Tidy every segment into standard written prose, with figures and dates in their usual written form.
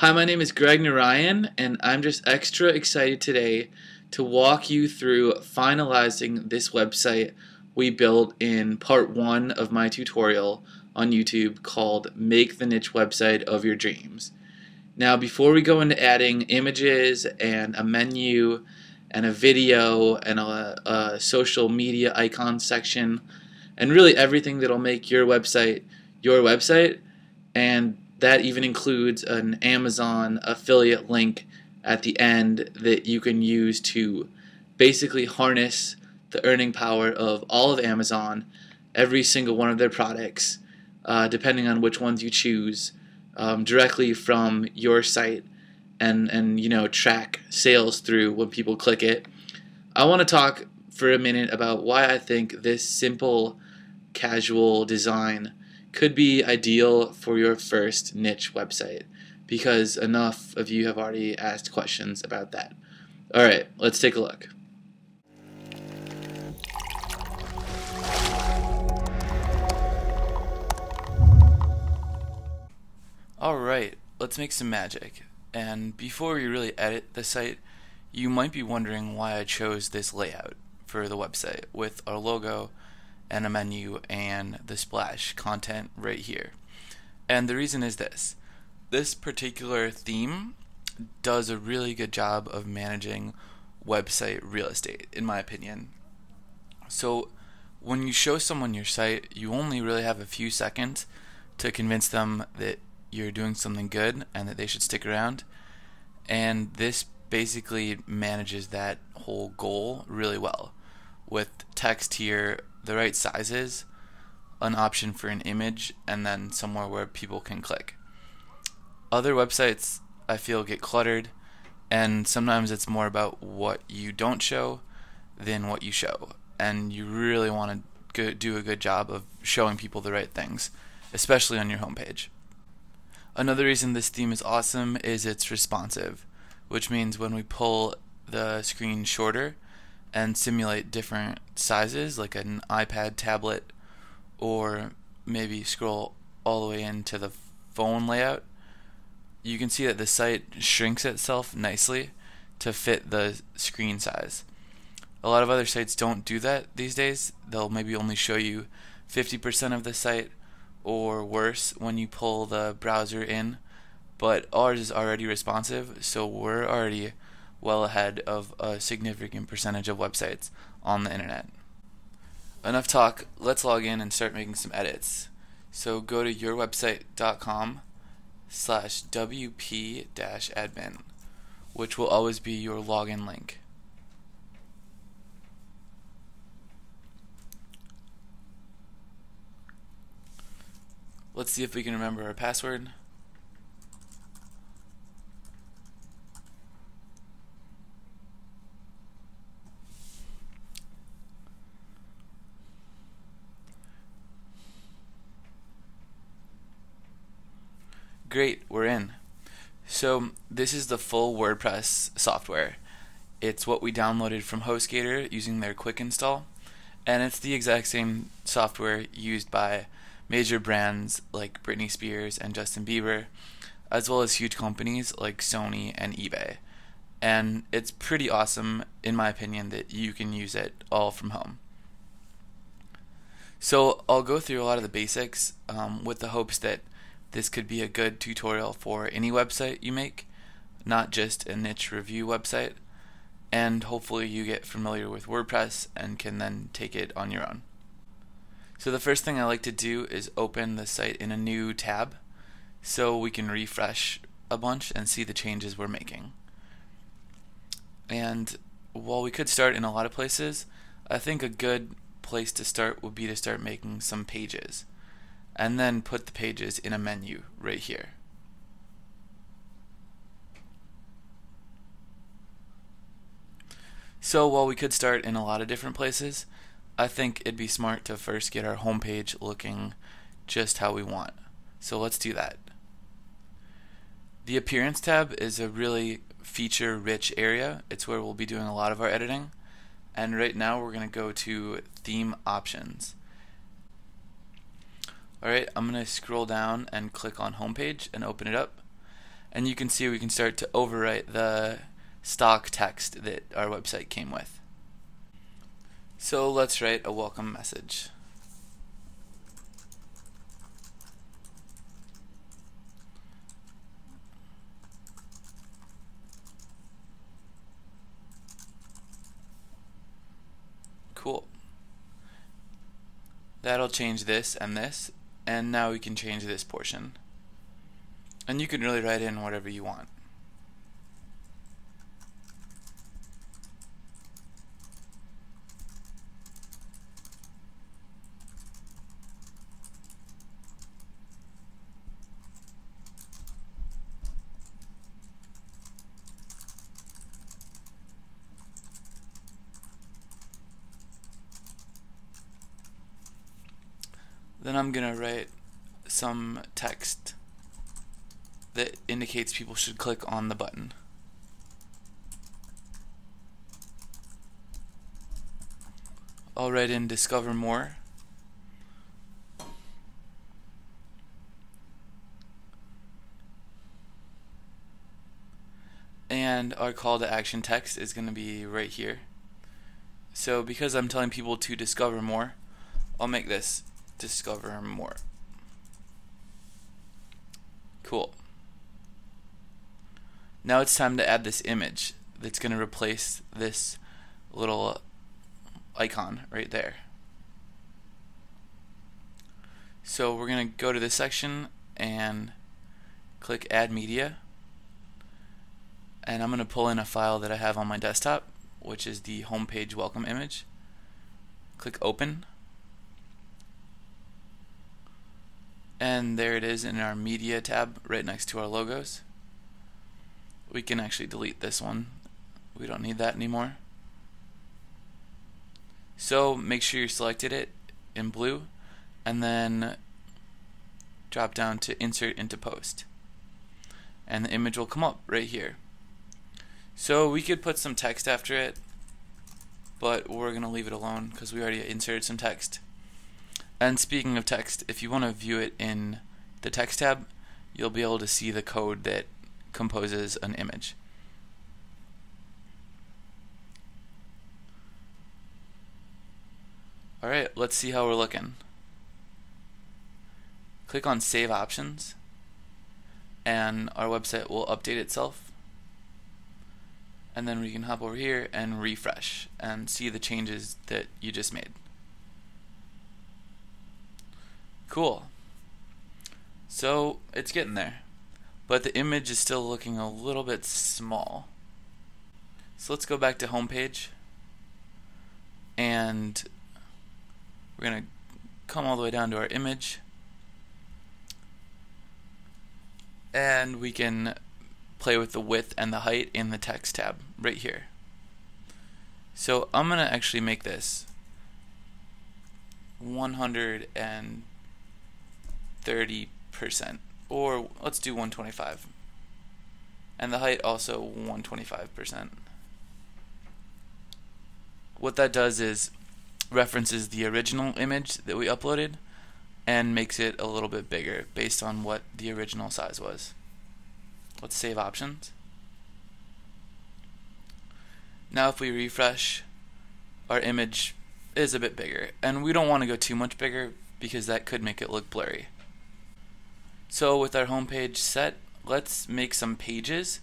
Hi, my name is Greg Narayan, and I'm just extra excited today to walk you through finalizing this website we built in part 1 of my tutorial on YouTube called Make the Niche Website of Your Dreams. Now, before we go into adding images and a menu and a video and a social media icon section and really everything that'll make your website, and that even includes an Amazon affiliate link at the end that you can use to basically harness the earning power of all of Amazon, every single one of their products, depending on which ones you choose, directly from your site, and track sales through when people click it. I want to talk for a minute about why I think this simple, casual design could be ideal for your first niche website, because enough of you have already asked questions about that. Alright, let's take a look. Alright, let's make some magic. And before we really edit the site, you might be wondering why I chose this layout for the website with our logo and a menu and the splash content right here. And the reason is this. This particular theme does a really good job of managing website real estate, in my opinion. So when you show someone your site, you only really have a few seconds to convince them that you're doing something good and that they should stick around. And this basically manages that whole goal really well, with text here, the right sizes, an option for an image, and then somewhere where people can click. Other websites, I feel, get cluttered, and sometimes it's more about what you don't show than what you show, and you really want to do a good job of showing people the right things, especially on your homepage. Another reason this theme is awesome is it's responsive, which means when we pull the screen shorter and simulate different sizes, like an iPad tablet, or maybe scroll all the way into the phone layout, you can see that the site shrinks itself nicely to fit the screen size. A lot of other sites don't do that these days. They'll maybe only show you 50% of the site, or worse when you pull the browser in, but ours is already responsive, so we're already well ahead of a significant percentage of websites on the internet. Enough talk, let's log in and start making some edits. So go to yourwebsite.com/wp-admin, which will always be your login link. Let's see if we can remember our password. Great, we're in. So this is the full WordPress software. It's what we downloaded from HostGator using their quick install, and it's the exact same software used by major brands like Britney Spears and Justin Bieber, as well as huge companies like Sony and eBay. And it's pretty awesome, in my opinion, that you can use it all from home. So I'll go through a lot of the basics with the hopes that this could be a good tutorial for any website you make, not just a niche review website, and hopefully you get familiar with WordPress and can then take it on your own. So the first thing I like to do is open the site in a new tab so we can refresh a bunch and see the changes we're making. And while we could start in a lot of places, I think a good place to start would be to start making some pages, and then put the pages in a menu right here. So while we could start in a lot of different places, I think it'd be smart to first get our homepage looking just how we want. So let's do that. The Appearance tab is a really feature-rich area. It's where we'll be doing a lot of our editing. And right now we're going to go to Theme Options. Alright, I'm going to scroll down and click on Homepage and open it up. And you can see we can start to overwrite the stock text that our website came with. So let's write a welcome message. Cool. That'll change this, and now we can change this portion. And you can really write in whatever you want. Then I'm going to write some text that indicates people should click on the button. I'll write in discover more. And our call to action text is going to be right here. So because I'm telling people to discover more, I'll make this discover more. Cool. Now it's time to add this image that's going to replace this little icon right there. So we're going to go to this section and click add media, and I'm going to pull in a file that I have on my desktop, which is the homepage welcome image. Click open. And there it is in our media tab right next to our logos. We can actually delete this one. We don't need that anymore. So make sure you selected it in blue and then drop down to insert into post. And the image will come up right here. So we could put some text after it, but we're going to leave it alone because we already inserted some text. And speaking of text, if you want to view it in the text tab, you'll be able to see the code that composes an image. Alright, let's see how we're looking. Click on Save Options, and our website will update itself. And then we can hop over here and refresh and see the changes that you just made. Cool. So it's getting there, but the image is still looking a little bit small. So let's go back to homepage, and we're going to come all the way down to our image, and we can play with the width and the height in the text tab right here. So I'm going to actually make this 130%, or let's do 125, and the height also 125%. What that does is references the original image that we uploaded and makes it a little bit bigger based on what the original size was. Let's save options. Now if we refresh, our image is a bit bigger, and we don't want to go too much bigger because that could make it look blurry. So with our homepage set, let's make some pages,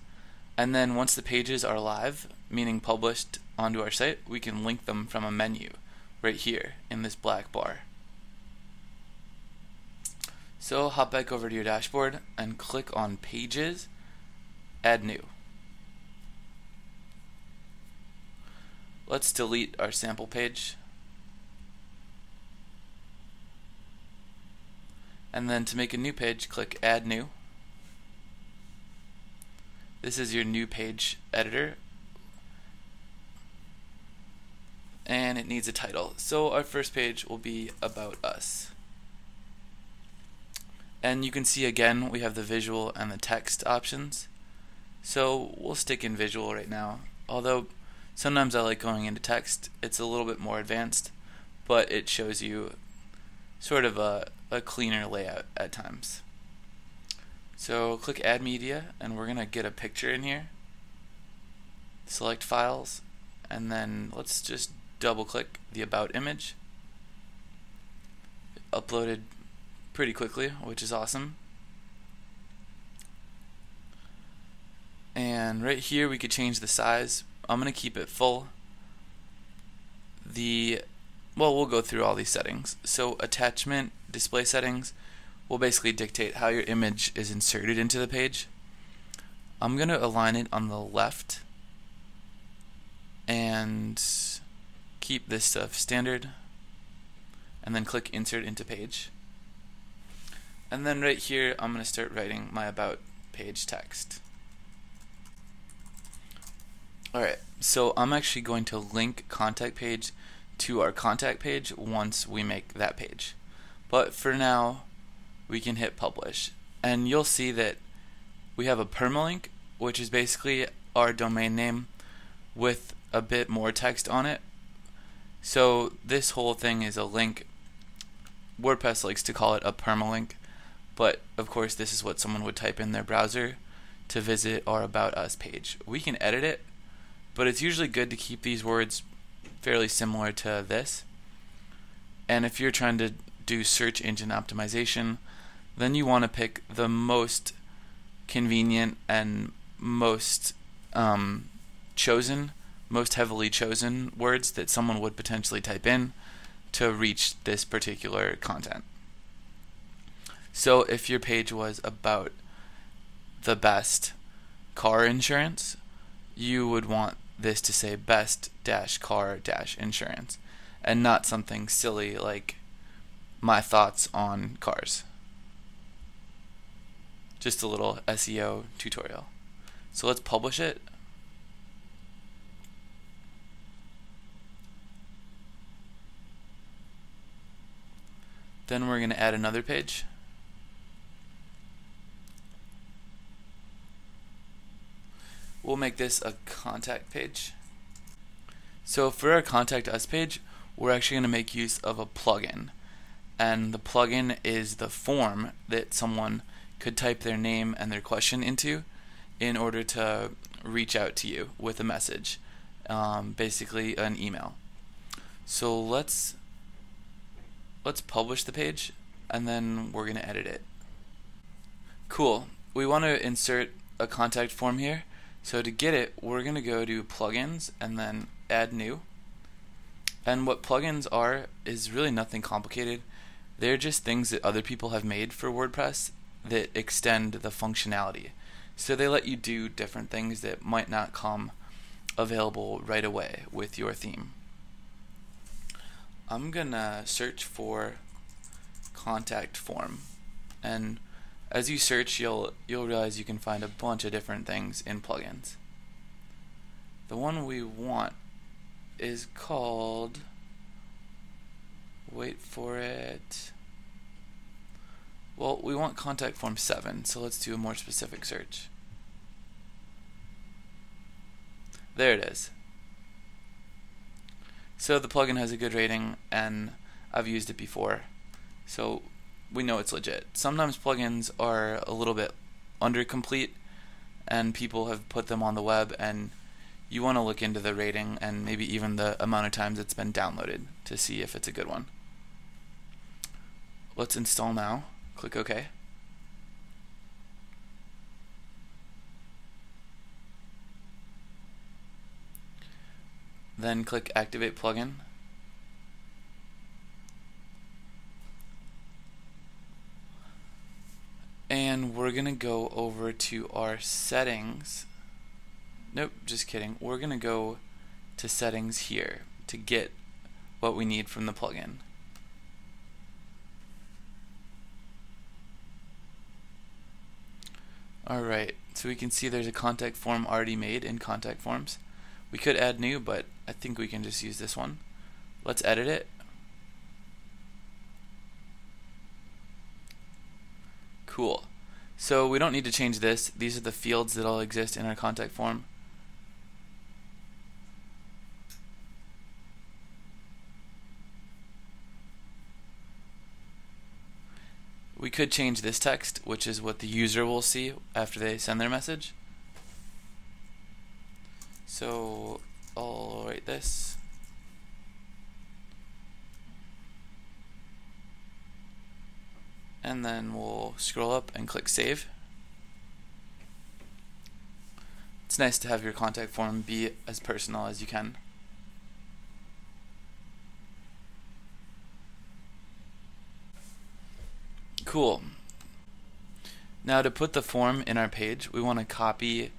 and then once the pages are live, meaning published onto our site, we can link them from a menu right here in this black bar. So hop back over to your dashboard and click on Pages, Add New. Let's delete our sample page. And then to make a new page, click Add New. This is your new page editor, and it needs a title. So our first page will be About Us. And you can see again we have the visual and the text options. So we'll stick in visual right now, although sometimes I like going into text. It's a little bit more advanced, but it shows you sort of a cleaner layout at times. So click Add Media, and we're gonna get a picture in here. Select Files, and then let's just double click the About image. It uploaded pretty quickly, which is awesome. And right here we could change the size. I'm gonna keep it full. We'll go through all these settings. So attachment display settings will basically dictate how your image is inserted into the page. I'm going to align it on the left and keep this stuff standard, and then click insert into page. And then right here I'm going to start writing my about page text. Alright, so I'm actually going to link contact page to our contact page once we make that page. But for now, we can hit publish. And you'll see that we have a permalink, which is basically our domain name with a bit more text on it. So this whole thing is a link. WordPress likes to call it a permalink, but of course this is what someone would type in their browser to visit our About Us page. We can edit it, but it's usually good to keep these words fairly similar to this. And if you're trying to do search engine optimization, then you want to pick the most convenient and most heavily chosen words that someone would potentially type in to reach this particular content. So if your page was about the best car insurance, you would want this to say best-car-insurance, and not something silly like my thoughts on cars. Just a little SEO tutorial. So let's publish it. Then we're going to add another page. We'll make this a contact page. So for our Contact Us page, we're actually going to make use of a plugin. And the plugin is the form that someone could type their name and their question into in order to reach out to you with a message, basically an email. So let's publish the page, and then we're going to edit it. Cool. We want to insert a contact form here. So to get it, we're going to go to plugins and then add new. And what plugins are is really nothing complicated. They're just things that other people have made for WordPress that extend the functionality. So they let you do different things that might not come available right away with your theme. I'm gonna search for contact form, and as you search, you'll realize you can find a bunch of different things in plugins. The one we want is called, wait for it, well, we want contact form 7, so let's do a more specific search. There it is. So the plugin has a good rating, and I've used it before, so we know it's legit. Sometimes plugins are a little bit undercomplete, and people have put them on the web, and you want to look into the rating and maybe even the amount of times it's been downloaded to see if it's a good one. Let's install now. Click OK. Then click Activate Plugin. And we're going to go over to our settings. Nope, just kidding. We're going to go to settings here to get what we need from the plugin. Alright, so we can see there's a contact form already made in contact forms. We could add new, but I think we can just use this one. Let's edit it. Cool. So we don't need to change this. These are the fields that all exist in our contact form. We could change this text, which is what the user will see after they send their message. So I'll write this. And then we'll scroll up and click Save. It's nice to have your contact form be as personal as you can. Cool. Now to put the form in our page, we want to copy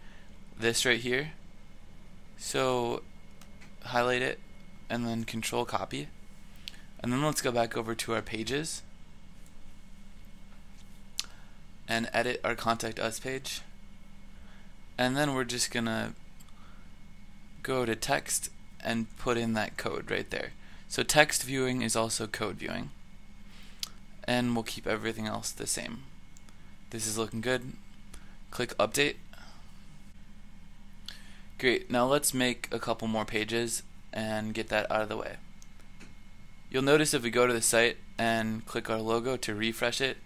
this right here. So highlight it and then Control Copy. And then let's go back over to our pages and edit our Contact Us page. And then we're just gonna go to text and put in that code right there. So text viewing is also code viewing. And we'll keep everything else the same. This is looking good. Click Update. Great, now let's make a couple more pages and get that out of the way. You'll notice if we go to the site and click our logo to refresh it,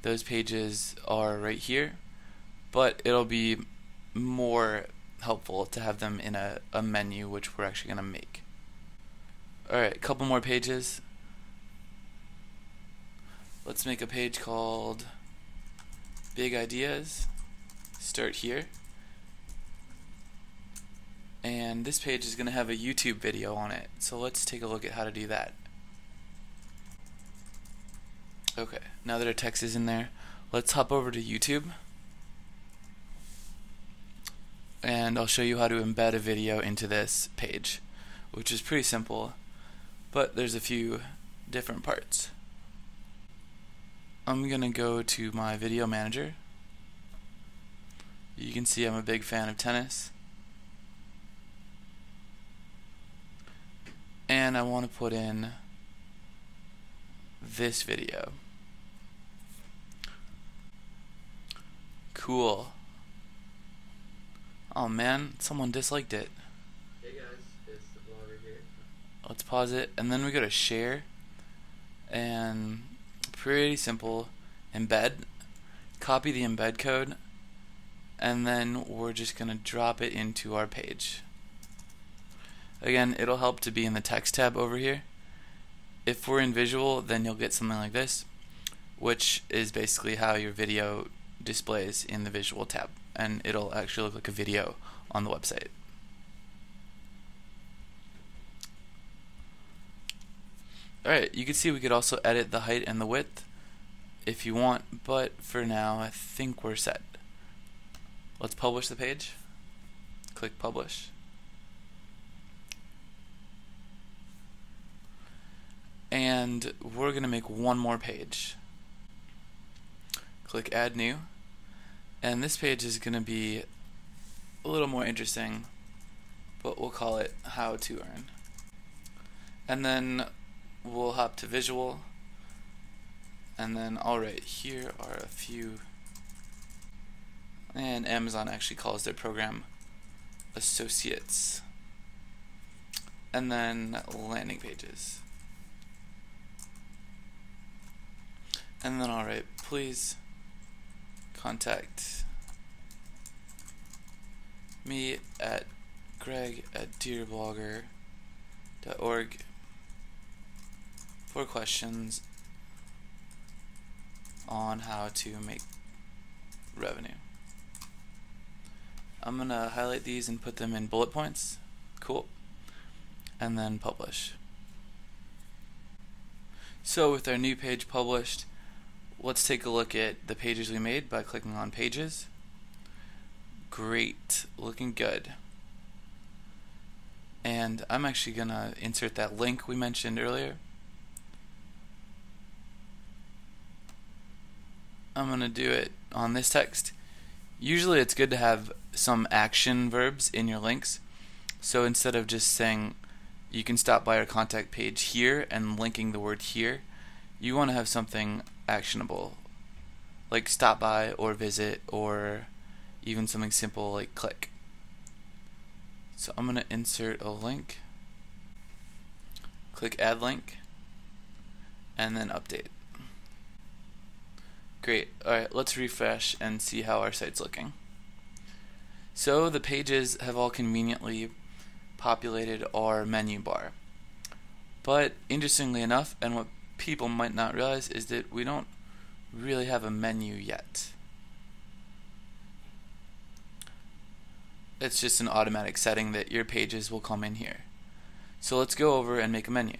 those pages are right here, but it'll be more helpful to have them in a menu, which we're actually going to make. Alright, a couple more pages. Let's make a page called Big Ideas. Start here. And this page is going to have a YouTube video on it. So let's take a look at how to do that. Okay, now that our text is in there, let's hop over to YouTube. And I'll show you how to embed a video into this page, which is pretty simple, but there's a few different parts. I'm going to go to my video manager. You can see I'm a big fan of tennis. And I want to put in this video. Cool. Oh man, someone disliked it. Hey guys, it's the vlogger here. Let's pause it, and then we go to share, and pretty simple, embed, copy the embed code, and then we're just going to drop it into our page. Again, it'll help to be in the text tab over here. If we're in visual, then you'll get something like this, which is basically how your video displays in the visual tab, and it'll actually look like a video on the website. Alright, you can see we could also edit the height and the width if you want, but for now I think we're set. Let's publish the page. Click Publish. And we're going to make one more page. Click Add New. And this page is going to be a little more interesting, but we'll call it How to Earn. And then we'll hop to Visual. And then, alright, here are a few. And Amazon actually calls their program Associates. And then landing pages. And then, alright, please contact me at greg@dearblogger.org for questions on how to make revenue. I'm going to highlight these and put them in bullet points. Cool. And then publish. So with our new page published, let's take a look at the pages we made by clicking on Pages. Great, looking good. And I'm actually going to insert that link we mentioned earlier. I'm going to do it on this text. Usually it's good to have some action verbs in your links. So instead of just saying you can stop by our contact page here and linking the word here, you want to have something actionable, like stop by or visit, or even something simple like click. So I'm going to insert a link, click Add Link, and then update. Great. Alright, let's refresh and see how our site's looking. So the pages have all conveniently populated our menu bar. But interestingly enough, and what people might not realize, is that we don't really have a menu yet. It's just an automatic setting that your pages will come in here. So let's go over and make a menu.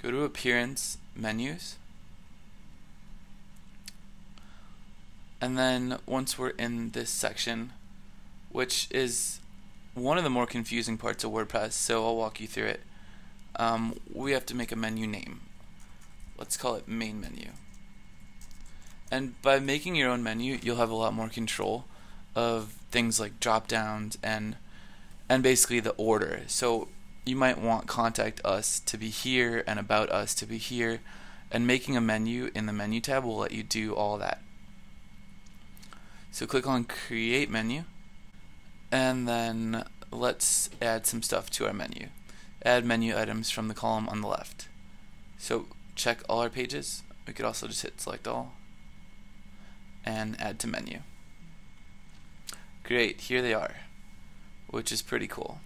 Go to Appearance, Menus, and then once we're in this section, which is one of the more confusing parts of WordPress, so I'll walk you through it, we have to make a menu name. Let's call it Main Menu. And by making your own menu, you'll have a lot more control of things like drop downs and basically the order. So you might want Contact Us to be here and About Us to be here, and making a menu in the menu tab will let you do all that. So click on Create Menu, and then let's add some stuff to our menu. Add menu items from the column on the left. So check all our pages. We could also just hit Select All and Add to Menu. Great, here they are, which is pretty cool.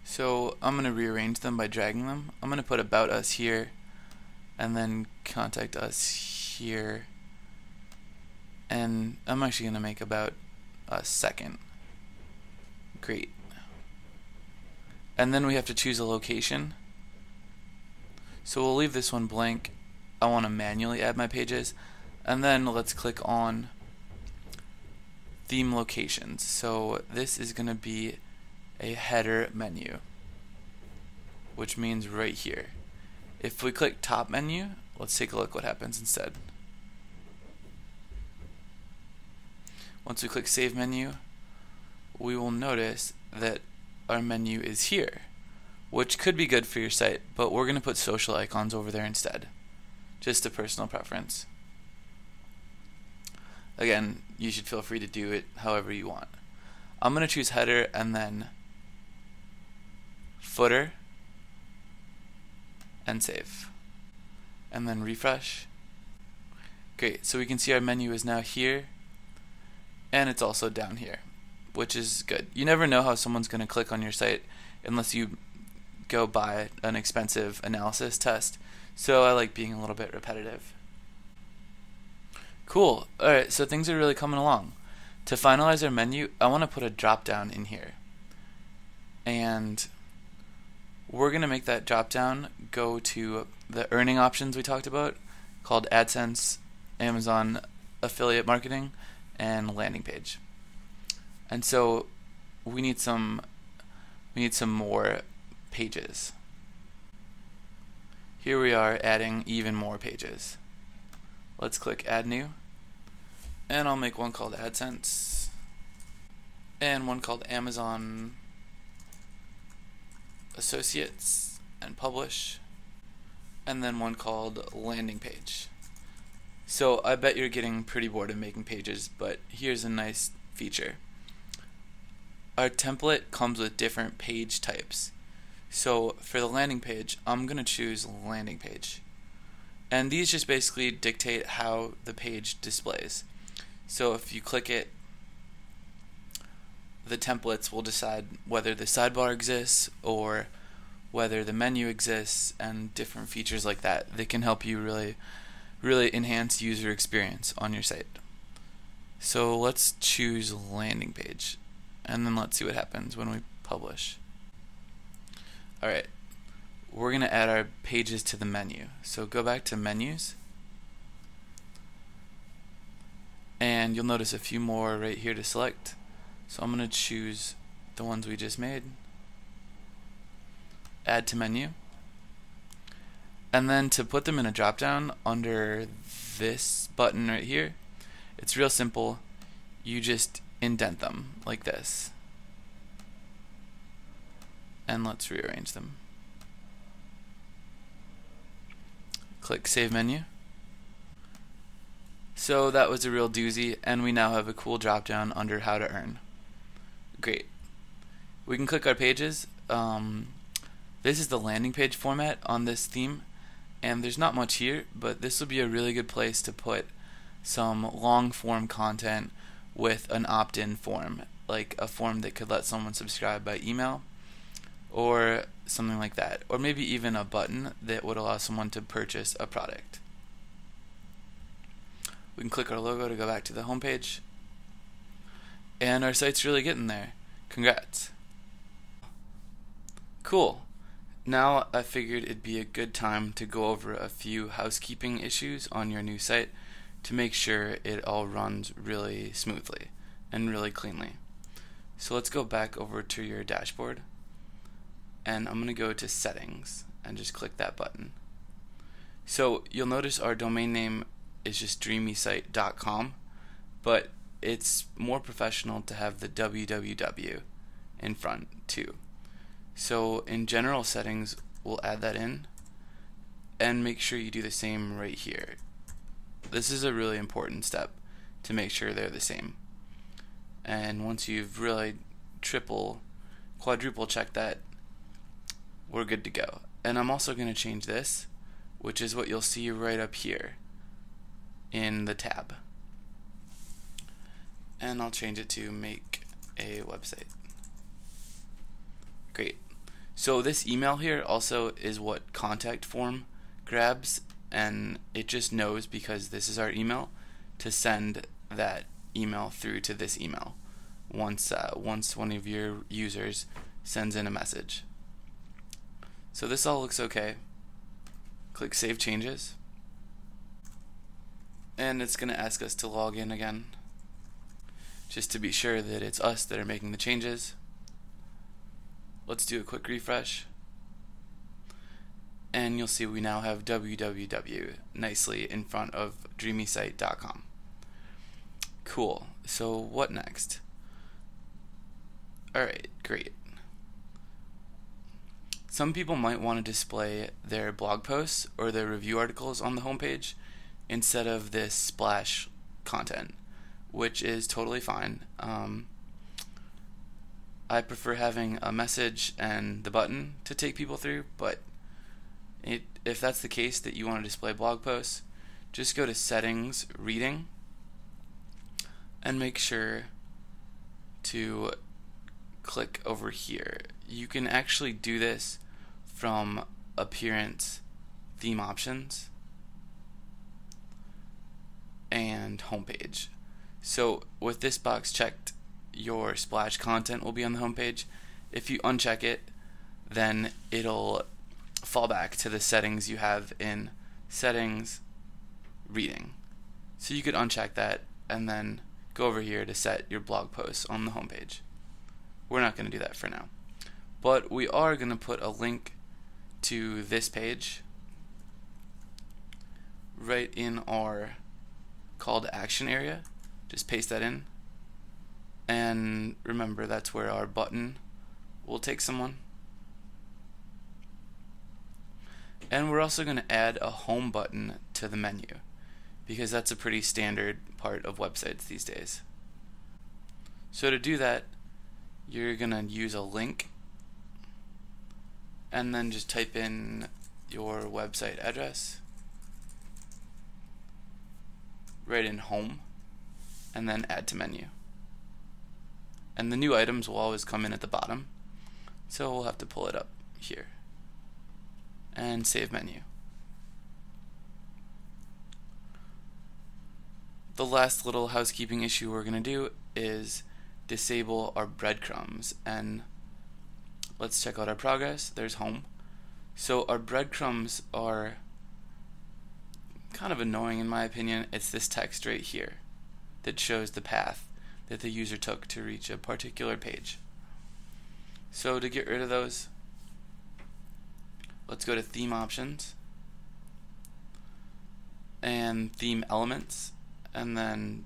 So I'm going to rearrange them by dragging them. I'm going to put About Us here, and then Contact Us here, and I'm actually going to make About Us second. Great. And then we have to choose a location. So we'll leave this one blank. I want to manually add my pages. And then let's click on Theme Locations. So this is going to be a header menu, which means right here. If we click Top Menu, let's take a look what happens instead. Once we click Save Menu, we will notice that our menu is here, which could be good for your site, but we're going to put social icons over there instead. Just a personal preference. Again, you should feel free to do it however you want. I'm going to choose header and then footer and save. And then refresh. Great, so we can see our menu is now here, and it's also down here, which is good. You never know how someone's going to click on your site unless you go buy an expensive analysis test, so I like being a little bit repetitive. Cool. Alright, so things are really coming along. To finalize our menu, I want to put a drop down in here, and we're going to make that drop down go to the earning options we talked about, called AdSense, Amazon Affiliate Marketing, and Landing Page. And so we need some more pages. Here we are adding even more pages. Let's click Add New, and I'll make one called AdSense and one called Amazon Associates and Publish, and then one called Landing Page. So I bet you're getting pretty bored of making pages, but here's a nice feature. Our template comes with different page types. So for the landing page, I'm going to choose Landing Page. And these just basically dictate how the page displays. So if you click it, the templates will decide whether the sidebar exists or whether the menu exists, and different features like that that can help you really enhance user experience on your site. So let's choose Landing Page, and then let's see what happens when we publish. Alright, we're going to add our pages to the menu. So go back to Menus, and you'll notice a few more right here to select. So I'm going to choose the ones we just made, Add to Menu, and then to put them in a drop down under this button right here, it's real simple. You just indent them like this, and let's rearrange them. Click Save Menu. So that was a real doozy, and we now have a cool drop down under How to Earn. Great. We can click our pages. This is the landing page format on this theme, And there's not much here, but this will be a really good place to put some long form content with an opt-in form, like a form that could let someone subscribe by email or something like that, or maybe even a button that would allow someone to purchase a product. We can click our logo to go back to the home page, and our site's really getting there. Congrats. Cool. Now I figured it'd be a good time to go over a few housekeeping issues on your new site to make sure it all runs really smoothly and really cleanly. So let's go back over to your dashboard, and I'm going to go to settings and just click that button. So you'll notice our domain name is just dreamysite.com, but it's more professional to have the www in front too. So in general settings, we'll add that in, and make sure you do the same right here. This is a really important step to make sure they're the same. And once you've really quadruple checked that, we're good to go. And I'm also going to change this, which is what you'll see right up here in the tab. And I'll change it to make a website. Great. So this email here also is what contact form grabs, and it just knows, because this is our email, to send that email through to this email once one of your users sends in a message. So this all looks okay. Click Save Changes, and it's going to ask us to log in again, just to be sure that it's us that are making the changes. Let's do a quick refresh, and you'll see we now have www nicely in front of dreamysite.com. Cool. So what next? Alright, great. Some people might want to display their blog posts or their review articles on the homepage instead of this splash content, which is totally fine. I prefer having a message and the button to take people through, but if that's the case, that you want to display blog posts, just go to Settings, Reading, and make sure to click over here. You can actually do this from Appearance, Theme Options, and Homepage. So with this box checked, your splash content will be on the homepage. If you uncheck it, then it'll fall back to the settings you have in Settings, Reading. So you could uncheck that and then go over here to set your blog posts on the homepage. We're not going to do that for now, but we are going to put a link to this page right in our call to action area. Just paste that in, and remember, that's where our button will take someone. And we're also going to add a home button to the menu, because that's a pretty standard part of websites these days. So to do that, you're going to use a link, and then just type in your website address right in home, and then add to menu. And the new items will always come in at the bottom, so we'll have to pull it up here and save menu. The last little housekeeping issue we're going to do is disable our breadcrumbs, and let's check out our progress. There's home. So our breadcrumbs are kind of annoying in my opinion. It's this text right here that shows the path that the user took to reach a particular page. So to get rid of those, let's go to Theme Options and Theme Elements, and then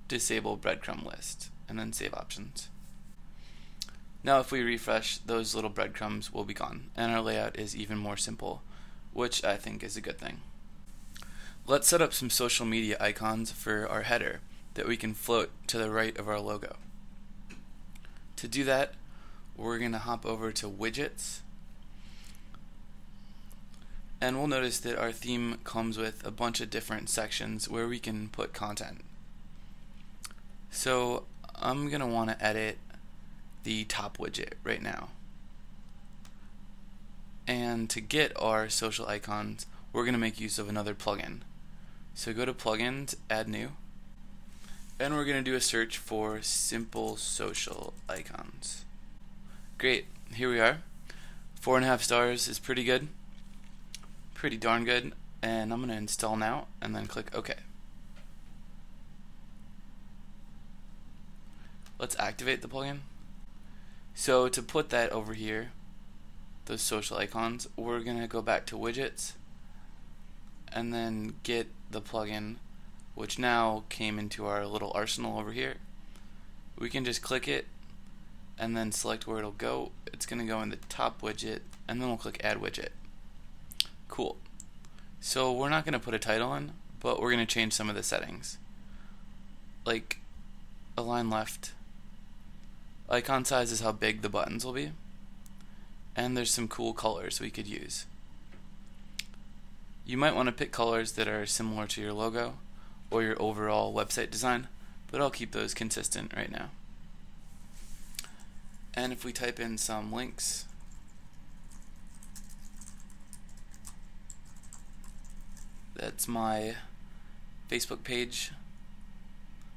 disable breadcrumb list, and then save options. Now if we refresh, those little breadcrumbs will be gone, and our layout is even more simple, which I think is a good thing. Let's set up some social media icons for our header that we can float to the right of our logo. To do that, we're going to hop over to Widgets, And we'll notice that our theme comes with a bunch of different sections where we can put content. So I'm going to want to edit the top widget right now. And to get our social icons, we're going to make use of another plugin. So go to Plugins, Add New, and we're going to do a search for Simple Social Icons. Great, here we are. 4.5 stars is pretty good. Pretty darn good. And I'm going to install now and then click OK. Let's activate the plugin. So to put that over here, those social icons, we're going to go back to Widgets and then get the plugin, which now came into our little arsenal over here. We can just click it and then select where it'll go. It's going to go in the top widget, and then we'll click Add Widget. Cool. So we're not going to put a title in, but we're going to change some of the settings. Like align left. Icon size is how big the buttons will be. And there's some cool colors we could use. You might want to pick colors that are similar to your logo or your overall website design, but I'll keep those consistent right now. And if we type in some links, that's my Facebook page,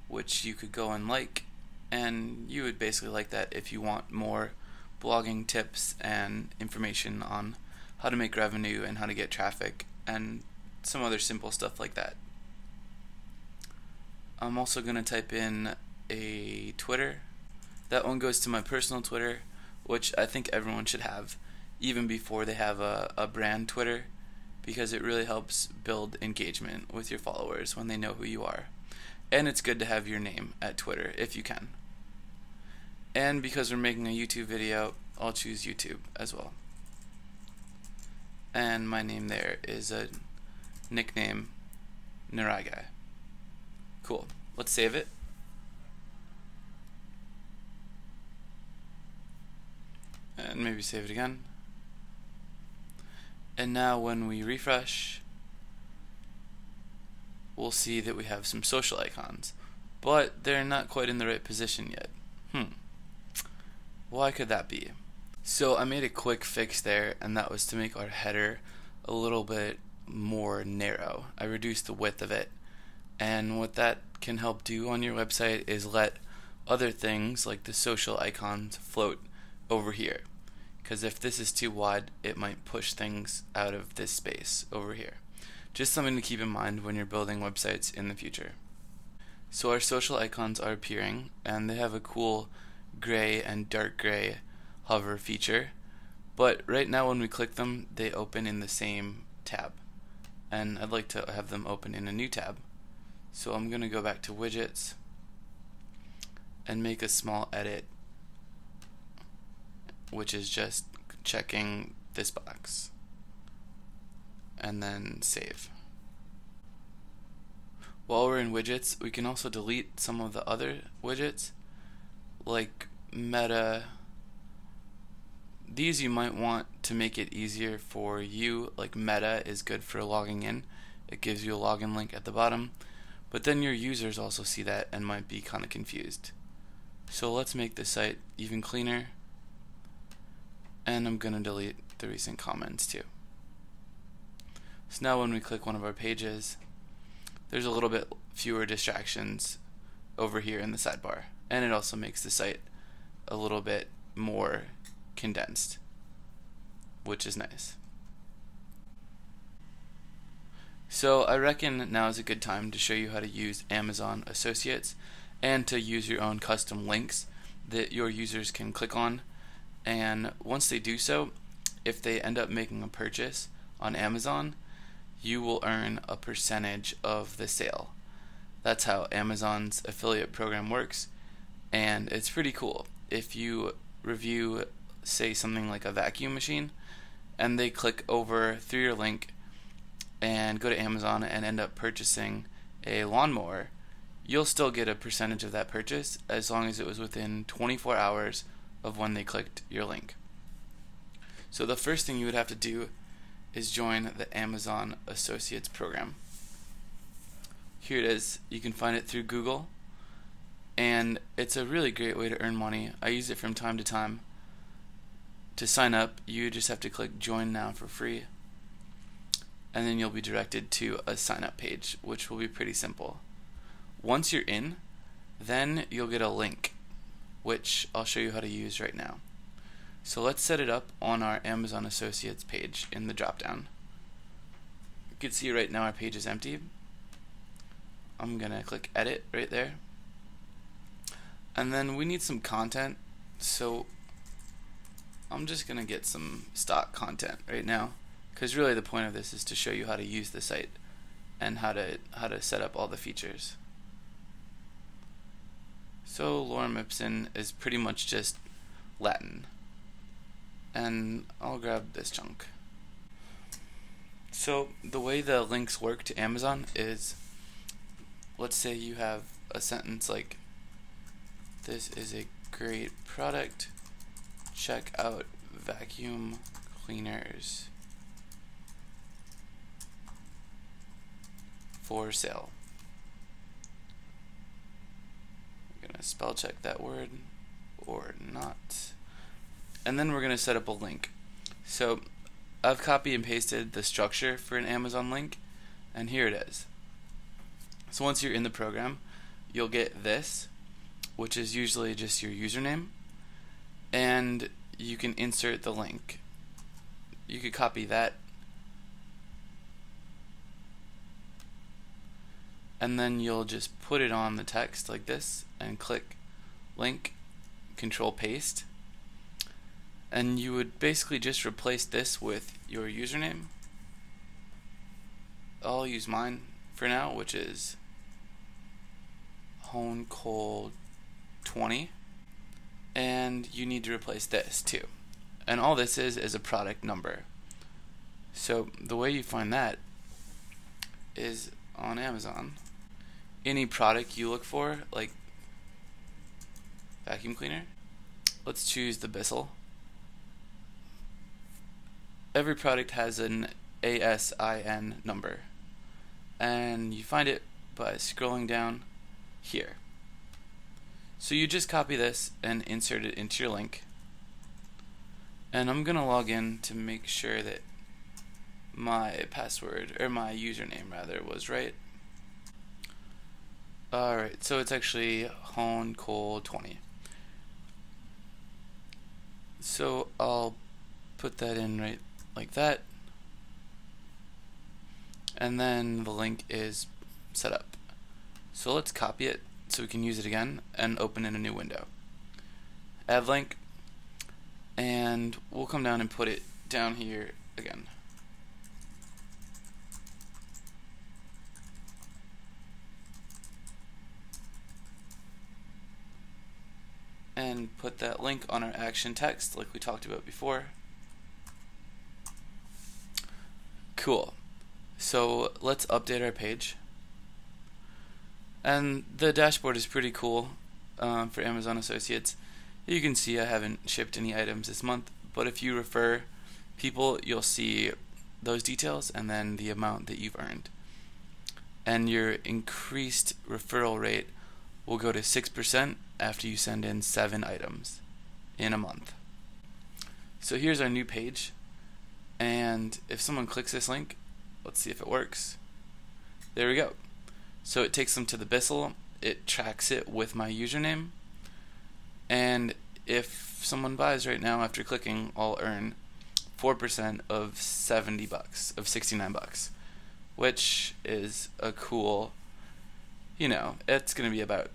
which you could go and like, and you would basically like that if you want more blogging tips and information on how to make revenue and how to get traffic and some other simple stuff like that. I'm also going to type in a Twitter. That one goes to my personal Twitter, which I think everyone should have even before they have a brand Twitter, because it really helps build engagement with your followers when they know who you are. And it's good to have your name at Twitter if you can. And because we're making a YouTube video, I'll choose YouTube as well. And my name there is a nickname, Naragai. Cool. Let's save it. And maybe save it again. And now when we refresh, we'll see that we have some social icons, but they're not quite in the right position yet. Why could that be? So I made a quick fix there, and that was to make our header a little bit more narrow. I reduced the width of it, and what that can help do on your website is let other things like the social icons float over here, because if this is too wide, it might push things out of this space over here. Just something to keep in mind when you're building websites in the future. So our social icons are appearing, and they have a cool gray and dark gray hover feature, but right now when we click them, they open in the same tab, and I'd like to have them open in a new tab. So I'm going to go back to Widgets and make a small edit, which is just checking this box, and then save. While we're in Widgets, we can also delete some of the other widgets, like Meta. These you might want to make it easier for you, like Meta is good for logging in. It gives you a login link at the bottom, but then your users also see that and might be kind of confused. So let's make the site even cleaner, and I'm going to delete the recent comments too. So now when we click one of our pages, there's a little bit fewer distractions over here in the sidebar, and it also makes the site a little bit more condensed, which is nice. So I reckon now is a good time to show you how to use Amazon Associates and to use your own custom links that your users can click on, and once they do so, if they end up making a purchase on Amazon, you will earn a percentage of the sale. That's how Amazon's affiliate program works, and it's pretty cool. If you review, say, something like a vacuum machine, and they click over through your link and go to Amazon and end up purchasing a lawnmower, you'll still get a percentage of that purchase as long as it was within 24 hours of when they clicked your link. So the first thing you would have to do is join the Amazon Associates program. Here it is. You can find it through Google, and it's a really great way to earn money. I use it from time to time. To sign up, you just have to click join now for free, and then you'll be directed to a sign up page, which will be pretty simple. Once you're in, then you'll get a link, which I'll show you how to use right now. So let's set it up on our Amazon Associates page in the drop-down. You can see right now our page is empty. I'm going to click edit right there. And then we need some content, so I'm just going to get some stock content right now, because really the point of this is to show you how to use the site and how to set up all the features. So lorem ipsum is pretty much just Latin, and I'll grab this chunk. So the way the links work to Amazon is, let's say you have a sentence like, this is a great product, check out vacuum cleaners for sale. We're going to spell check that word or not. And then we're going to set up a link. So I've copy and pasted the structure for an Amazon link, and here it is. So once you're in the program, you'll get this, which is usually just your username, and you can insert the link. You could copy that, and then you'll just put it on the text like this and click link, control paste, and you would basically just replace this with your username. I'll use mine for now, which is HoneCole20, and you need to replace this too. And all this is a product number. So the way you find that is on Amazon. Any product you look for, like vacuum cleaner, let's choose the Bissell. Every product has an ASIN number, and you find it by scrolling down here. So you just copy this and insert it into your link, and I'm gonna log in to make sure that my password, or my username rather, was right. Alright, so it's actually HoneCole20. So I'll put that in right like that, and then the link is set up. So let's copy it so we can use it again and open in a new window. Add link, and we'll come down and put it down here again. And put that link on our action text like we talked about before. Cool. So let's update our page. And the dashboard is pretty cool for Amazon Associates. You can see I haven't shipped any items this month, but if you refer people, you'll see those details and then the amount that you've earned. And your increased referral rate will go to 6% after you send in 7 items in a month. So here's our new page, and if someone clicks this link, let's see if it works. There we go. So it takes them to the Bissell, it tracks it with my username, and if someone buys right now after clicking, I'll earn 4% of $70, of $69, which is a cool, it's going to be about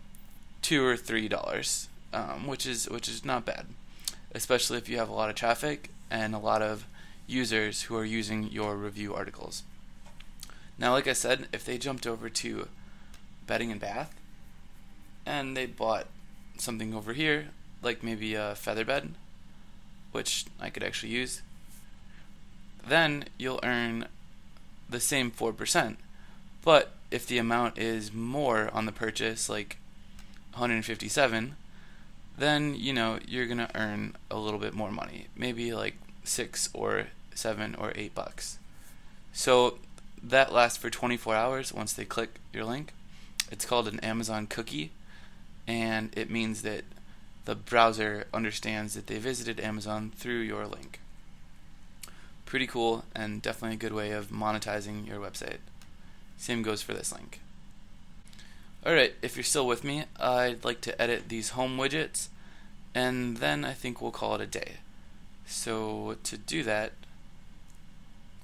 $2 or $3, which is not bad, especially if you have a lot of traffic and a lot of users who are using your review articles. Now, like I said, if they jumped over to bedding and bath and they bought something over here, like maybe a feather bed, which I could actually use, then you'll earn the same 4%. But if the amount is more on the purchase, like 157, then you're gonna earn a little bit more money, maybe like $6 or $7 or $8. So that lasts for 24 hours once they click your link. It's called an Amazon cookie, and it means that the browser understands that they visited Amazon through your link. Pretty cool, and definitely a good way of monetizing your website. Same goes for this link. Alright, if you're still with me, I'd like to edit these home widgets, and then I think we'll call it a day. So to do that,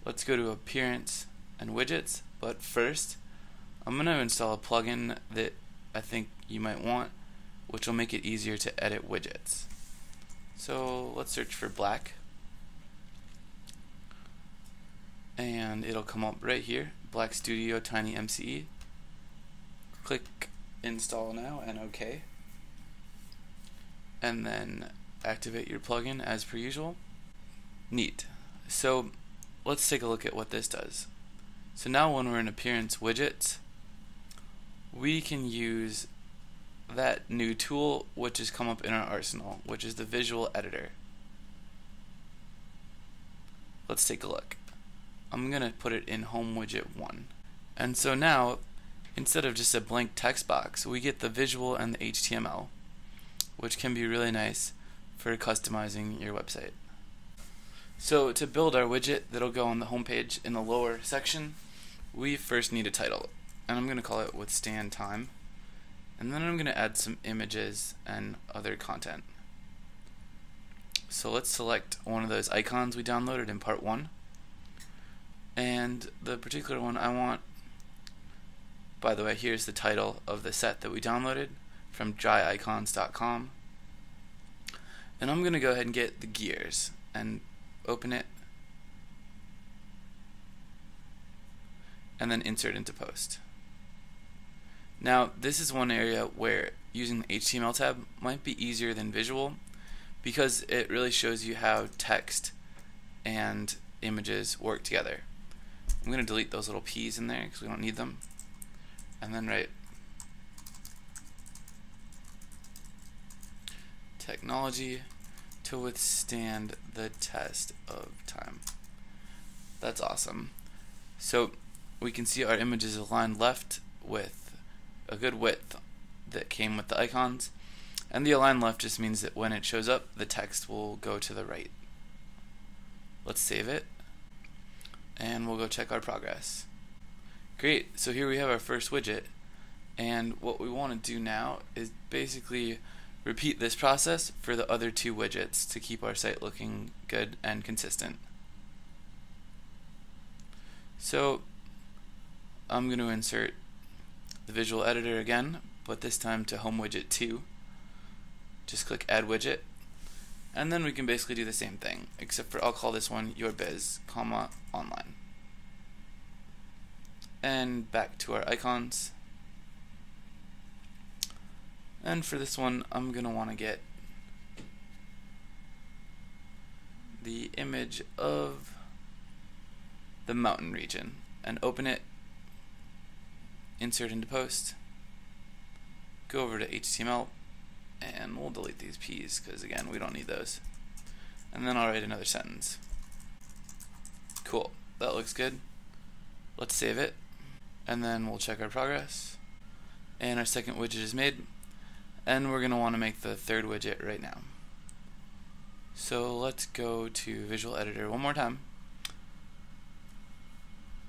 let's go to Appearance and Widgets, but first I'm going to install a plugin that I think you might want, which will make it easier to edit widgets. So let's search for black, and it'll come up right here, Black Studio Tiny MCE. Click install now and OK, and then activate your plugin as per usual. Neat. So let's take a look at what this does. So now when we're in Appearance Widgets, we can use that new tool which has come up in our arsenal, which is the visual editor. Let's take a look. I'm going to put it in Home Widget 1. And so now, instead of just a blank text box, we get the visual and the HTML, which can be really nice for customizing your website. So to build our widget that'll go on the home page in the lower section, we first need a title, and I'm going to call it Withstand Time, and then I'm going to add some images and other content. So let's select one of those icons we downloaded in part 1, and the particular one I want, by the way, here's the title of the set that we downloaded from dryicons.com, and I'm going to go ahead and get the gears and open it, and then insert into post. Now this is one area where using the HTML tab might be easier than visual, because it really shows you how text and images work together. I'm going to delete those little P's in there because we don't need them, and then write technology to withstand the test of time. That's awesome. So we can see our images aligned left with a good width that came with the icons, and the align left just means that when it shows up, the text will go to the right. Let's save it, and we'll go check our progress. Great, so here we have our first widget, and what we want to do now is basically repeat this process for the other two widgets to keep our site looking good and consistent. So I'm going to insert the visual editor again, but this time to Home Widget 2. Just click Add Widget, and then we can basically do the same thing, except for I'll call this one Your Biz, Online. And back to our icons. And for this one, I'm going to want to get the image of the mountain region and open it, insert into post, go over to HTML, and we'll delete these P's because again we don't need those, and then I'll write another sentence. Cool, that looks good. Let's save it, and then we'll check our progress, and our second widget is made, and we're going to want to make the third widget right now. So let's go to Visual Editor one more time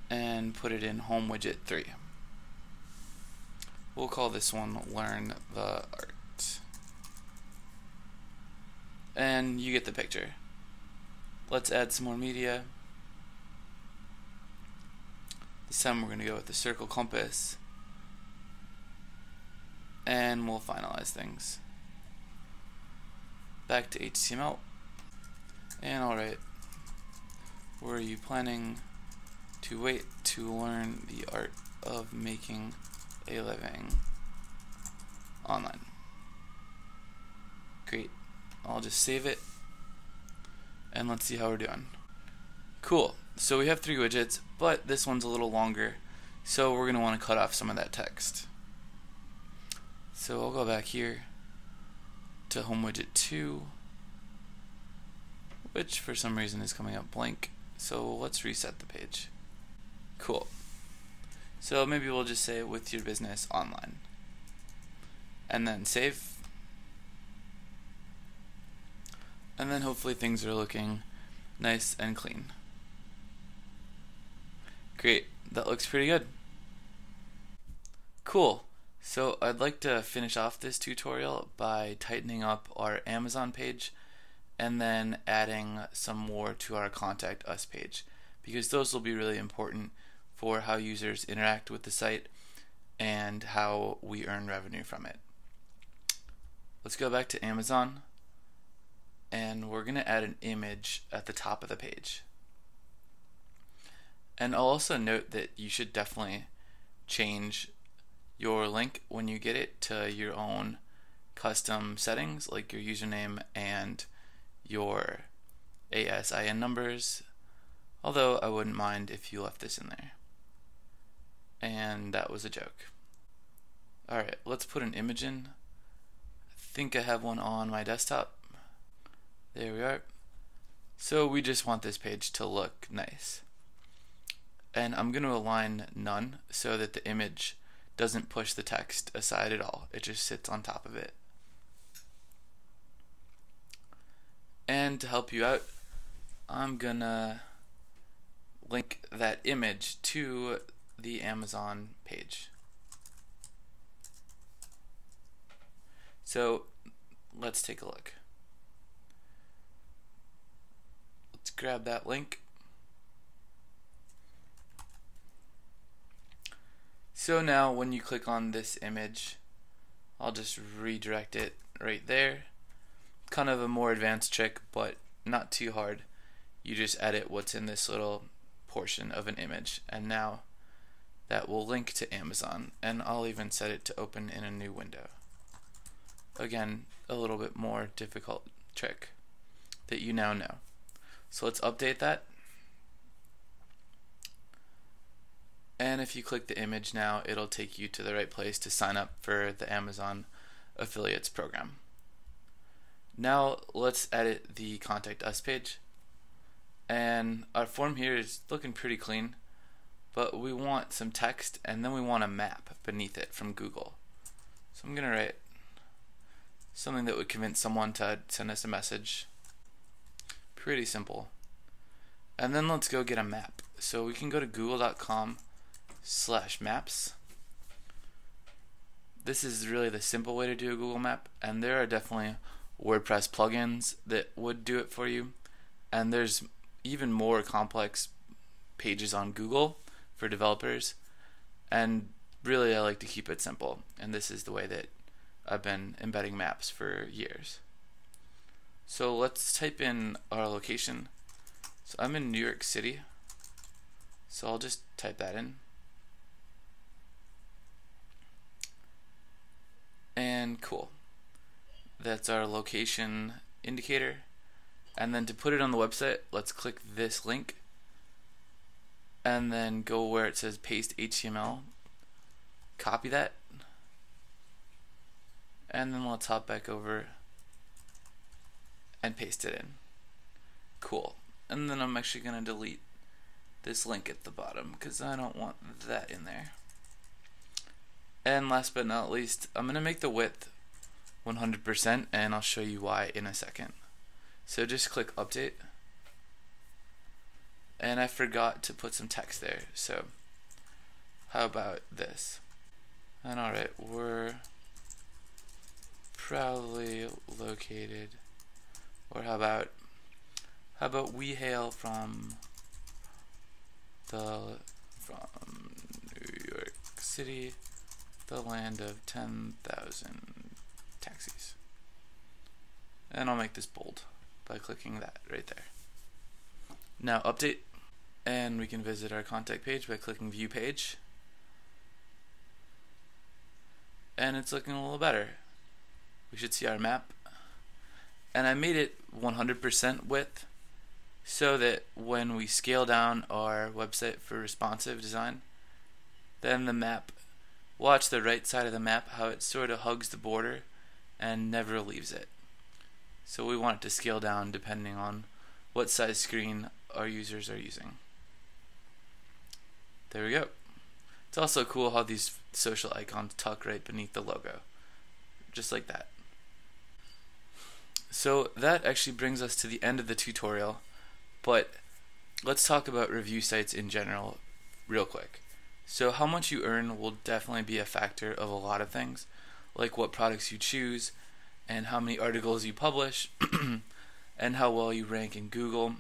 and put it in Home Widget 3. We'll call this one Learn the Art. And you get the picture. Let's add some more media. This time we're going to go with the circle compass, and we'll finalize things. Back to HTML, and alright, were you planning to wait to learn the art of making a living online? Great. I'll just save it, and let's see how we're doing. Cool. So we have 3 widgets, but this one's a little longer, so we're going to want to cut off some of that text. So I'll go back here to Home Widget 2, which for some reason is coming up blank, so let's reset the page. Cool. So maybe we'll just say with your business online. And then save. And then hopefully things are looking nice and clean. Great, that looks pretty good. Cool. So I'd like to finish off this tutorial by tightening up our Amazon page and then adding some more to our Contact Us page, because those will be really important for how users interact with the site and how we earn revenue from it. Let's go back to Amazon, and we're going to add an image at the top of the page. And I'll also note that you should definitely change your link when you get it to your own custom settings, like your username and your ASIN numbers, although I wouldn't mind if you left this in there. And that was a joke. Alright, let's put an image in. I think I have one on my desktop. There we are. So we just want this page to look nice. And I'm going to align none so that the image doesn't push the text aside at all. It just sits on top of it. And to help you out, I'm gonna link that image to the Amazon page. So let's take a look. Let's grab that link. So now when you click on this image, I'll just redirect it right there. Kind of a more advanced trick, but not too hard. You just edit what's in this little portion of an image, and now that will link to Amazon, and I'll even set it to open in a new window. Again, a little bit more difficult trick that you now know. So let's update that. And if you click the image now, it'll take you to the right place to sign up for the Amazon Affiliates program. Now let's edit the Contact Us page. And our form here is looking pretty clean, but we want some text and then we want a map beneath it from Google. So I'm going to write something that would convince someone to send us a message. Pretty simple. And then let's go get a map. So we can go to google.com/maps. This is really the simple way to do a Google map, and there are definitely WordPress plugins that would do it for you, and there's even more complex pages on Google for developers, and really I like to keep it simple, and this is the way that I've been embedding maps for years. So let's type in our location. So I'm in New York City, so I'll just type that in. And cool. That's our location indicator. And then to put it on the website, let's click this link and then go where it says paste HTML, copy that, and then let's hop back over and paste it in. Cool. And then I'm actually going to delete this link at the bottom because I don't want that in there. And last but not least, I'm going to make the width 100%, and I'll show you why in a second. So just click update, and I forgot to put some text there, so how about this? And alright, we're proudly located, or how about we hail from New York City, the land of 10,000 taxis. And I'll make this bold by clicking that right there. Now update, and we can visit our contact page by clicking view page, and it's looking a little better. We should see our map, and I made it 100% width so that when we scale down our website for responsive design, then the map, watch the right side of the map, how it sort of hugs the border and never leaves it. So we want it to scale down depending on what size screen our users are using. There we go. It's also cool how these social icons tuck right beneath the logo, just like that. So that actually brings us to the end of the tutorial, but let's talk about review sites in general real quick. So how much you earn will definitely be a factor of a lot of things, like what products you choose, and how many articles you publish, and how well you rank in Google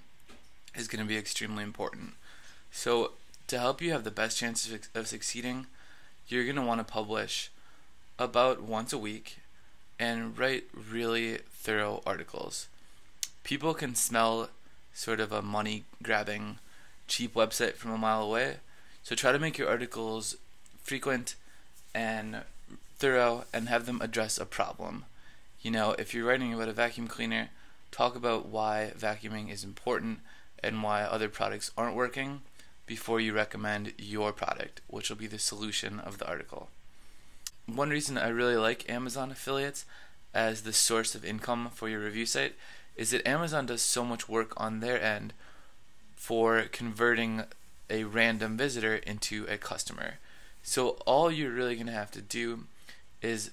is going to be extremely important. So to help you have the best chance of succeeding, you're going to want to publish about once a week and write really thorough articles. People can smell sort of a money-grabbing, cheap website from a mile away, so try to make your articles frequent and thorough and have them address a problem. You know, if you're writing about a vacuum cleaner, talk about why vacuuming is important and why other products aren't working before you recommend your product, which will be the solution of the article. One reason I really like Amazon affiliates as the source of income for your review site is that Amazon does so much work on their end for converting a random visitor into a customer. So all you're really going to have to do is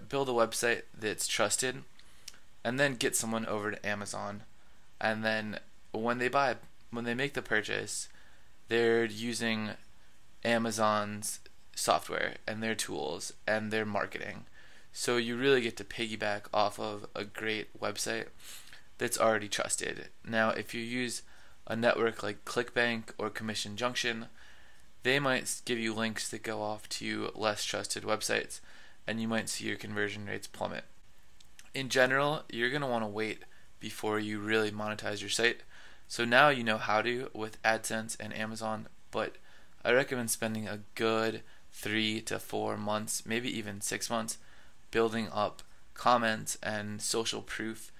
build a website that's trusted and then get someone over to Amazon, and then when they make the purchase, they're using Amazon's software and their tools and their marketing. So you really get to piggyback off of a great website that's already trusted. Now, if you use a network like ClickBank or Commission Junction, they might give you links that go off to less trusted websites, and you might see your conversion rates plummet. In general, you're going to want to wait before you really monetize your site. So now you know how to with AdSense and Amazon, but I recommend spending a good 3 to 4 months, maybe even 6 months, building up comments and social proof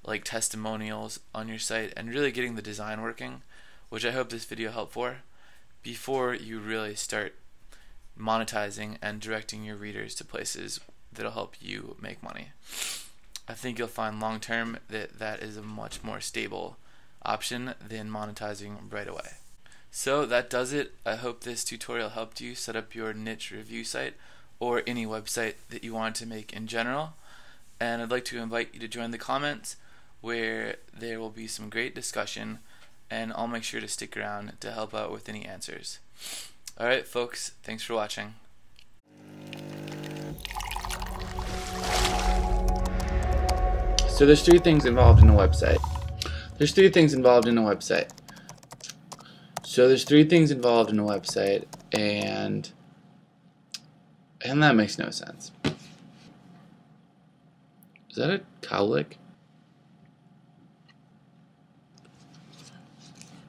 like testimonials on your site and really getting the design working, which I hope this video helped for, before you really start monetizing and directing your readers to places that'll help you make money. I think you'll find long term that that is a much more stable option than monetizing right away. So that does it. I hope this tutorial helped you set up your niche review site or any website that you want to make in general. And I'd like to invite you to join the comments where there will be some great discussion, and I'll make sure to stick around to help out with any answers. Alright folks, thanks for watching. So there's three things involved in a website. And that makes no sense. Is that a cowlick?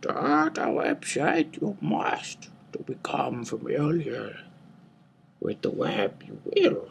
Start a website you must to become familiar with the web you will.